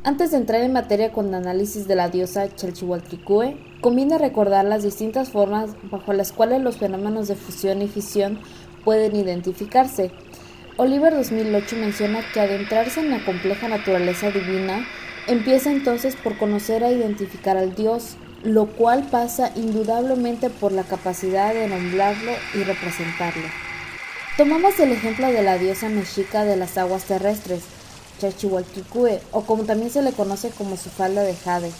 Antes de entrar en materia con el análisis de la diosa Chalchihualticue, conviene recordar las distintas formas bajo las cuales los fenómenos de fusión y fisión pueden identificarse. Oliver 2008 menciona que adentrarse en la compleja naturaleza divina empieza entonces por conocer e identificar al Dios, lo cual pasa indudablemente por la capacidad de nombrarlo y representarlo. Tomamos el ejemplo de la diosa mexica de las aguas terrestres, Chalchihualticue, o como también se le conoce como su falda de jade,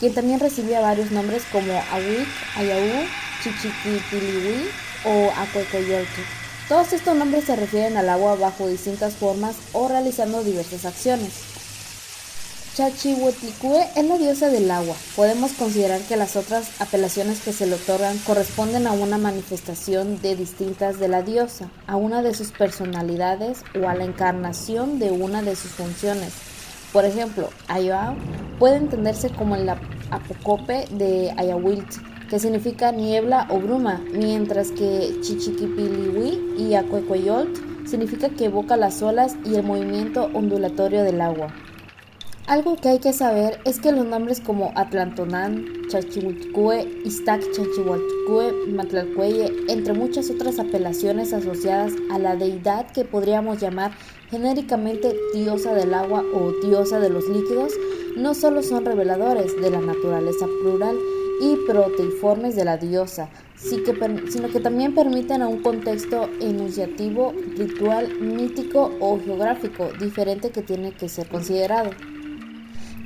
quien también recibía varios nombres como Ahuic, Ayahu, Chichiquipilihui o Acuecoyolque. Todos estos nombres se refieren al agua bajo distintas formas o realizando diversas acciones. Chalchihualticue es la diosa del agua. Podemos considerar que las otras apelaciones que se le otorgan corresponden a una manifestación de distintas de la diosa, a una de sus personalidades o a la encarnación de una de sus funciones. Por ejemplo, Ayahu puede entenderse como el apocope de Ayahuiltz, que significa niebla o bruma, mientras que Chichiquipilihui y Acuecueyoltl significa que evoca las olas y el movimiento ondulatorio del agua. Algo que hay que saber es que los nombres como Atlantonán, Chalchihualticue, Iztac Chalchihualticue, Matlalcueye, entre muchas otras apelaciones asociadas a la deidad que podríamos llamar genéricamente diosa del agua o diosa de los líquidos, no solo son reveladores de la naturaleza plural y proteiformes de la diosa, sino que también permiten a un contexto enunciativo, ritual, mítico o geográfico diferente que tiene que ser considerado.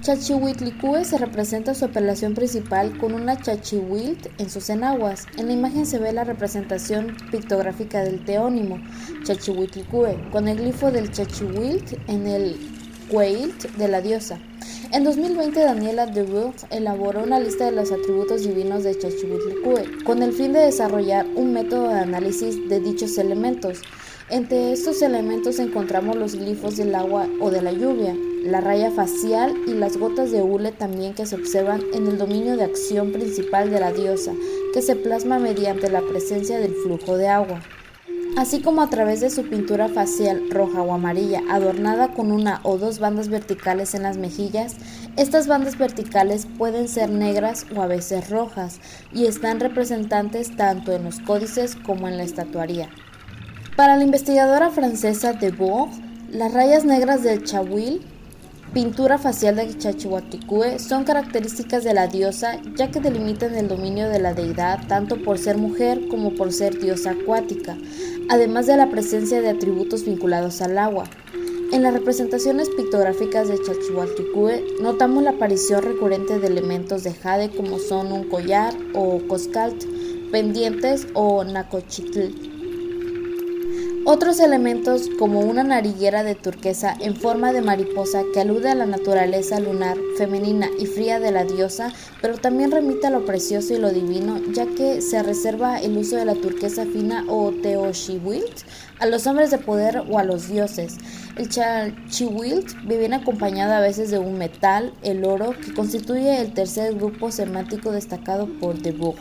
Chalchihuitlicue se representa su apelación principal con una chachihuilt en sus enaguas. En la imagen se ve la representación pictográfica del teónimo Chalchihuitlicue con el glifo del chachihuilt en el cueilt de la diosa. En 2020, Daniela Debout elaboró una lista de los atributos divinos de Chalchihuitlicue con el fin de desarrollar un método de análisis de dichos elementos. Entre estos elementos encontramos los glifos del agua o de la lluvia, la raya facial y las gotas de hule también que se observan en el dominio de acción principal de la diosa, que se plasma mediante la presencia del flujo de agua. Así como a través de su pintura facial roja o amarilla, adornada con una o dos bandas verticales en las mejillas, estas bandas verticales pueden ser negras o a veces rojas, y están representantes tanto en los códices como en la estatuaría. Para la investigadora francesa Debout, las rayas negras del chahuil, pintura facial de Chalchihualticue, son características de la diosa, ya que delimitan el dominio de la deidad tanto por ser mujer como por ser diosa acuática, además de la presencia de atributos vinculados al agua. En las representaciones pictográficas de Chalchihualticue notamos la aparición recurrente de elementos de jade como son un collar o coscalt, pendientes o nacochitl. Otros elementos como una nariguera de turquesa en forma de mariposa que alude a la naturaleza lunar, femenina y fría de la diosa, pero también remite a lo precioso y lo divino, ya que se reserva el uso de la turquesa fina o teoshiwilt a los hombres de poder o a los dioses. El chalchihuilt viene acompañado a veces de un metal, el oro, que constituye el tercer grupo semántico destacado por Debout.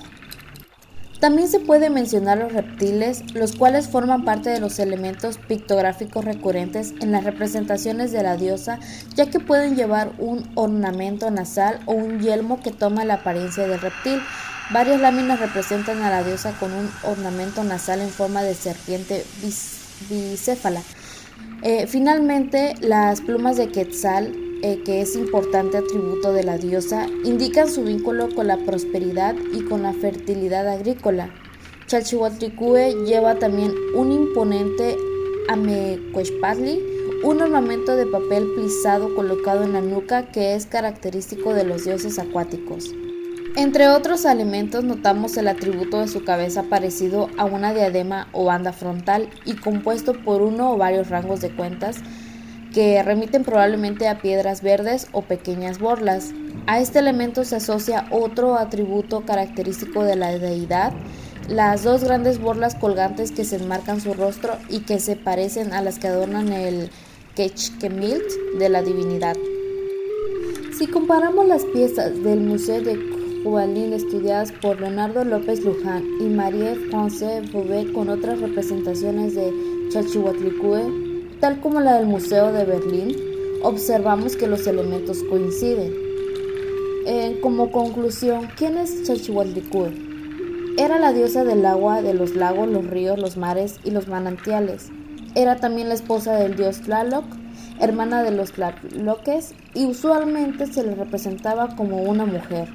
También se puede mencionar los reptiles, los cuales forman parte de los elementos pictográficos recurrentes en las representaciones de la diosa, ya que pueden llevar un ornamento nasal o un yelmo que toma la apariencia del reptil. Varias láminas representan a la diosa con un ornamento nasal en forma de serpiente bicéfala. Finalmente, las plumas de Quetzal, que es importante atributo de la diosa, indican su vínculo con la prosperidad y con la fertilidad agrícola. Chalchihualticue lleva también un imponente amecuechpatli, un ornamento de papel plisado colocado en la nuca que es característico de los dioses acuáticos. Entre otros elementos notamos el atributo de su cabeza parecido a una diadema o banda frontal y compuesto por uno o varios rangos de cuentas que remiten probablemente a piedras verdes o pequeñas borlas. A este elemento se asocia otro atributo característico de la deidad, las dos grandes borlas colgantes que se enmarcan su rostro y que se parecen a las que adornan el quechquemilt de la divinidad. Si comparamos las piezas del Museo de Cubalín estudiadas por Leonardo López Luján y Marie-France Bouvet con otras representaciones de Chalchihualticue, tal como la del Museo de Berlín, observamos que los elementos coinciden. Como conclusión, ¿quién es Chalchihualticue? Era la diosa del agua, de los lagos, los ríos, los mares y los manantiales. Era también la esposa del dios Tlaloc, hermana de los Tlaloques, y usualmente se le representaba como una mujer.